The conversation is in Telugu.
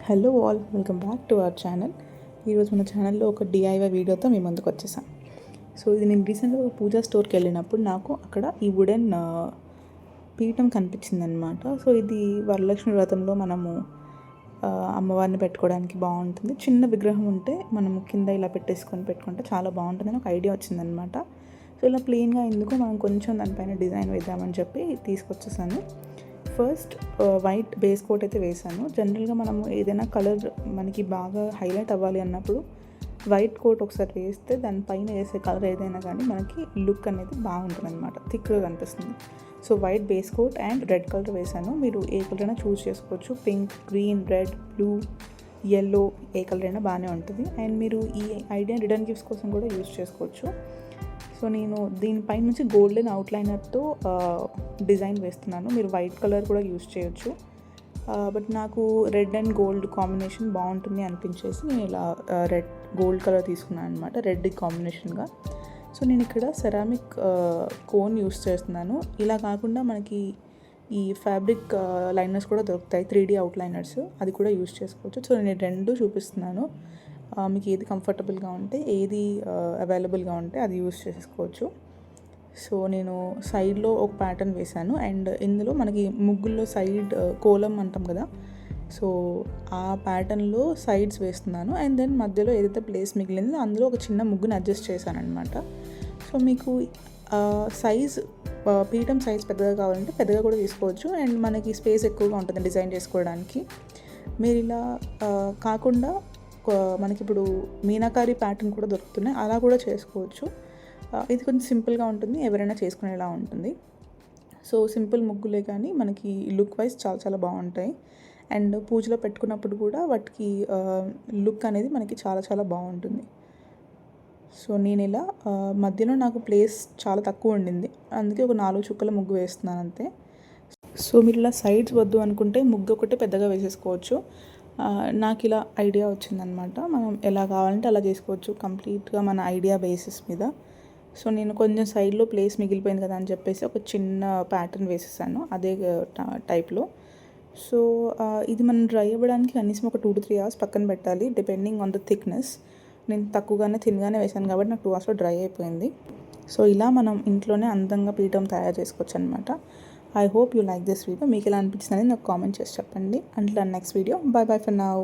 Hello all, welcome back to our channel. ఈరోజు మన ఛానల్లో ఒక డిఐవై వీడియోతో మీ ముందుకు వచ్చేసాం. సో ఇది నేను రీసెంట్గా ఒక పూజా స్టోర్కి వెళ్ళినప్పుడు నాకు అక్కడ ఈ వుడెన్ పీఠం కనిపించింది అనమాట. సో ఇది వరలక్ష్మి వ్రతంలో మనము అమ్మవారిని పెట్టుకోవడానికి బాగుంటుంది. చిన్న విగ్రహం ఉంటే మనము కింద ఇలా పెట్టుకుంటే చాలా బాగుంటుంది అని ఒక ఐడియా వచ్చిందనమాట. సో ఇలా ప్లెయిన్గా ఎందుకు మనం కొంచెం దానిపైన డిజైన్ వేద్దామని చెప్పి తీసుకొచ్చేసాను. ఫస్ట్ వైట్ బేస్ కోట్ అయితే వేసాను. జనరల్గా మనము ఏదైనా కలర్ మనకి బాగా హైలైట్ అవ్వాలి అన్నప్పుడు వైట్ కోట్ ఒకసారి వేస్తే దానిపైన వేసే కలర్ ఏదైనా కానీ మనకి లుక్ అనేది బాగుంటుంది అనమాట, థిక్గా కనిపిస్తుంది. So white base coat and red colour వేసాను. మీరు ఏ కలర్ అయినా చూస్ చేసుకోవచ్చు. Pink, green, red, blue, yellow ఏ కలర్ అయినా బాగానే ఉంటుంది. అండ్ మీరు ఈ ఐడియా రిటర్న్ గిఫ్ట్స్ కోసం కూడా యూస్ చేసుకోవచ్చు. సో నేను దీనిపై నుంచి గోల్డెన్ అవుట్లైనర్తో డిజైన్ వేస్తున్నాను. మీరు వైట్ కలర్ కూడా యూస్ చేయొచ్చు, బట్ నాకు రెడ్ అండ్ గోల్డ్ కాంబినేషన్ బాగుంటుంది అనిపించేసి నేను ఇలా రెడ్ గోల్డ్ కలర్ తీసుకున్నాను అనమాట, రెడ్ కాంబినేషన్గా. సో నేను ఇక్కడ సెరామిక్ కోన్ యూస్ చేస్తున్నాను. ఇలా కాకుండా మనకి ఈ ఫ్యాబ్రిక్ లైనర్స్ కూడా దొరుకుతాయి, 3D అవుట్లైనర్స్, అది కూడా యూస్ చేసుకోవచ్చు. సో నేను రెండు చూపిస్తున్నాను. మీకు ఏది కంఫర్టబుల్గా ఉంటే, ఏది అవైలబుల్గా ఉంటే అది యూస్ చేసుకోవచ్చు. సో నేను సైడ్లో ఒక ప్యాటర్న్ వేశాను అండ్ ఇందులో మనకి ముగ్గుల్లో సైడ్ కోలం అంటాం కదా, సో ఆ ప్యాటర్న్లో సైడ్స్ వేస్తున్నాను. అండ్ దెన్ మధ్యలో ఏదైతే ప్లేస్ మిగిలిందో అందులో ఒక చిన్న ముగ్గుని అడ్జస్ట్ చేశాను అనమాట. సో మీకు సైజ్ పీఠం సైజ్ పెద్దగా కావాలంటే పెద్దగా కూడా తీసుకోవచ్చు. అండ్ మనకి స్పేస్ ఎక్కువగా ఉంటుంది డిజైన్ చేసుకోవడానికి. మీరు ఇలా కాకుండా మనకి ఇప్పుడు మీనాకారి ప్యాటర్న్ కూడా దొరుకుతున్నాయి, అలా కూడా చేసుకోవచ్చు. ఇది కొంచెం సింపుల్గా ఉంటుంది, ఎవరైనా చేసుకునేలా ఉంటుంది. సో సింపుల్ ముగ్గులే కానీ మనకి లుక్ వైజ్ చాలా చాలా బాగుంటాయి. అండ్ పూజలో పెట్టుకున్నప్పుడు కూడా వాటికి లుక్ అనేది మనకి చాలా చాలా బాగుంటుంది. సో నేను ఇలా మధ్యలో నాకు ప్లేస్ చాలా తక్కువ ఉండింది, అందుకే ఒక 4 చుక్కల ముగ్గు వేస్తున్నాను అంతే. సో మీరు ఇలా సైడ్స్ వద్దు అనుకుంటే ముగ్గు ఒకటే పెద్దగా వేసేసుకోవచ్చు. నాకు ఇలా ఐడియా వచ్చిందనమాట. మనం ఎలా కావాలంటే అలా చేసుకోవచ్చు, కంప్లీట్గా మన ఐడియా బేసిస్ మీద. సో నేను కొంచెం సైడ్లో ప్లేస్ మిగిలిపోయింది కదా అని చెప్పేసి ఒక చిన్న ప్యాటర్న్ వేసేసాను అదే టైప్లో. సో ఇది మనం డ్రై అవ్వడానికి కనీసం ఒక 2 to 3 hours పక్కన పెట్టాలి, డిపెండింగ్ ఆన్ ద థిక్నెస్. నేను తక్కువగానే థిన్గానే వేసాను కాబట్టి నాకు 2 hours డ్రై అయిపోయింది. సో ఇలా మనం ఇంట్లోనే అందంగా పీఠం తయారు చేసుకోవచ్చు అనమాట. I hope you like this video. మీకు ఎలా అనిపించింది అనేది నాకు కామెంట్ చేసి చెప్పండి. Until our next video, bye bye for now.